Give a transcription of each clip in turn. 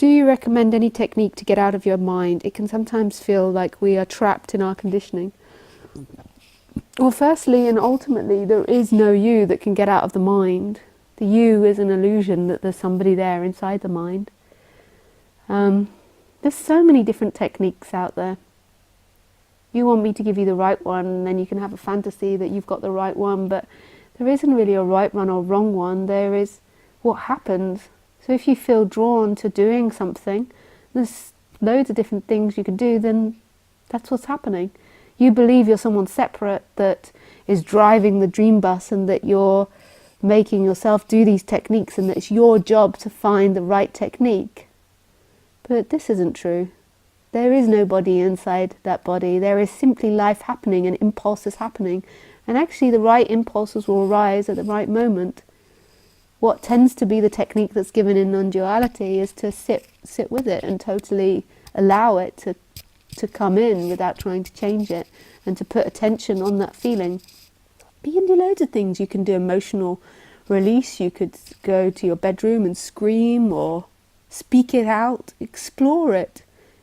Do you recommend any technique to get out of your mind? It can sometimes feel like we are trapped in our conditioning. Well, firstly and ultimately, there is no you that can get out of the mind. The you is an illusion that there's somebody there inside the mind. There's so many different techniques out there. You want me to give you the right one, and then you can have a fantasy that you've got the right one, but there isn't really a right one or wrong one. There is what happens. So if you feel drawn to doing something, there's loads of different things you can do, then that's what's happening. You believe you're someone separate that is driving the dream bus, and that you're making yourself do these techniques, and that it's your job to find the right technique. But this isn't true. There is no body inside that body. There is simply life happening and impulses happening. And actually the right impulses will arise at the right moment. What tends to be the technique that's given in non-duality is to sit with it and totally allow it to come in without trying to change it, and to put attention on that feeling. But you can do loads of things. You can do emotional release. You could go to your bedroom and scream or speak it out. Explore it.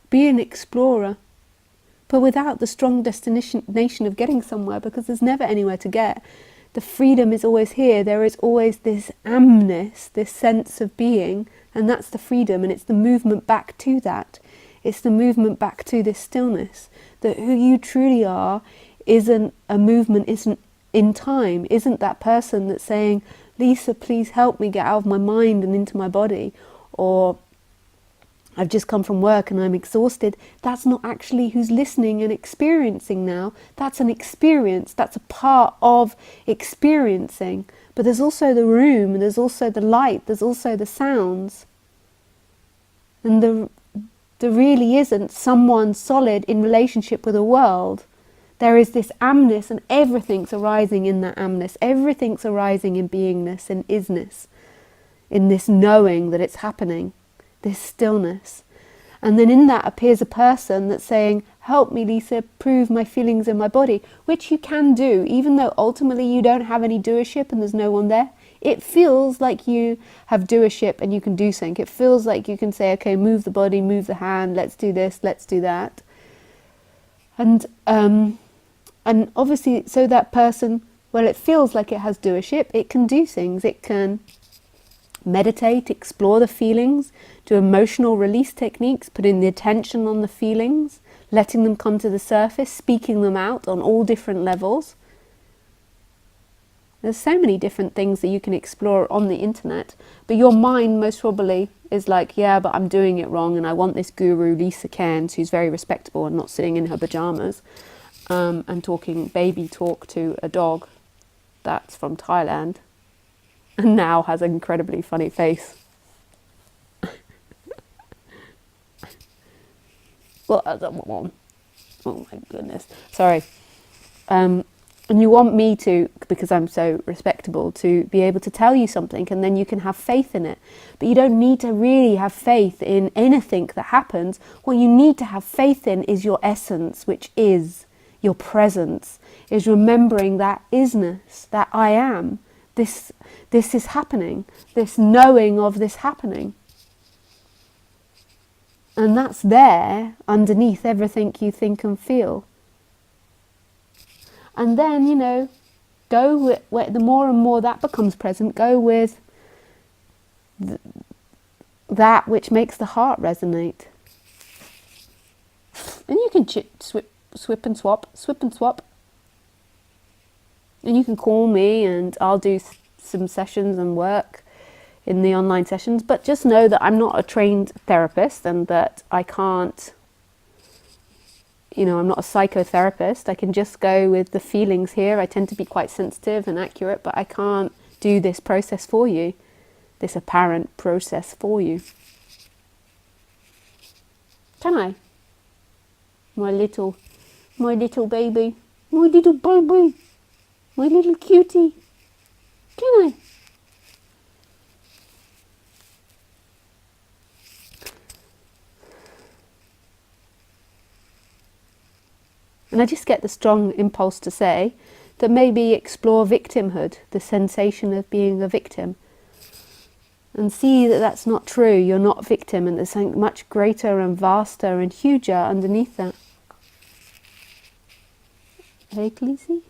Be an explorer. But without the strong destination of getting somewhere, because there's never anywhere to get. The freedom is always here. There is always this amness, this sense of being, and that's the freedom, and it's the movement back to that. It's the movement back to this stillness, that who you truly are isn't a movement, isn't in time, isn't that person that's saying, Lisa, please help me get out of my mind and into my body, or I've just come from work and I'm exhausted. That's not actually who's listening and experiencing now. That's an experience. That's a part of experiencing. But there's also the room, and there's also the light, there's also the sounds. And there really isn't someone solid in relationship with the world. There is this amness, and everything's arising in that amness. Everything's arising in beingness and isness, in this knowing that it's happening. This stillness. And then in that appears a person that's saying, help me, Lisa, prove my feelings in my body, which you can do, even though ultimately you don't have any doership and there's no one there. It feels like you have doership and you can do something. It feels like you can say, okay, move the body, move the hand, let's do this, let's do that. And obviously, so that person, well, it feels like it has doership, it can do things, it can meditate, explore the feelings, do emotional release techniques, putting the attention on the feelings, letting them come to the surface, speaking them out on all different levels. There's so many different things that you can explore on the internet, but your mind most probably is like, yeah, but I'm doing it wrong, and I want this guru Lisa Cairns, who's very respectable and not sitting in her pajamas and talking baby talk to a dog that's from Thailand and now has an incredibly funny face. Well, oh my goodness, sorry. And you want me to, because I'm so respectable, to be able to tell you something, and then you can have faith in it. But you don't need to really have faith in anything that happens. What you need to have faith in is your essence, which is your presence, is remembering that isness, that I am. This is happening, this knowing of this happening. And that's there underneath everything you think and feel. And then, you know, go with, the more and more that becomes present, go with that which makes the heart resonate. And you can swip and swap. And you can call me and I'll do some sessions and work in the online sessions, but just know that I'm not a trained therapist, and that I can't, you know, I'm not a psychotherapist. I can just go with the feelings here. I tend to be quite sensitive and accurate, but I can't do this process for you, this apparent process for you. Can I? My little baby, my little baby, my little cutie. Can I? And I just get the strong impulse to say that maybe explore victimhood, the sensation of being a victim. and see that that's not true. You're not a victim, and there's something much greater and vaster and huger underneath that. Hey, Khaleesi?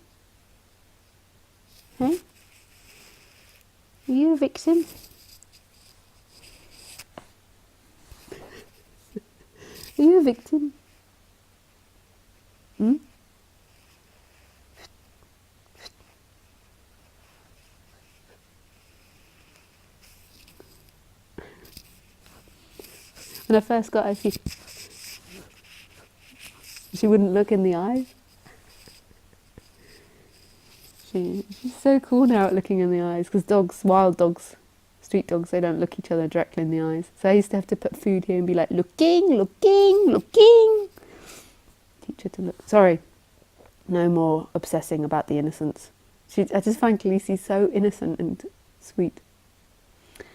Hey? Are you a victim? Are you a victim? Hmm? When I first got her, she wouldn't look in the eyes. She's so cool now at looking in the eyes, because dogs, wild dogs, street dogs, they don't look each other directly in the eyes. So I used to have to put food here and be like, looking, looking, looking. Teach her to look. Sorry, no more obsessing about the innocence. I just find Khaleesi so innocent and sweet.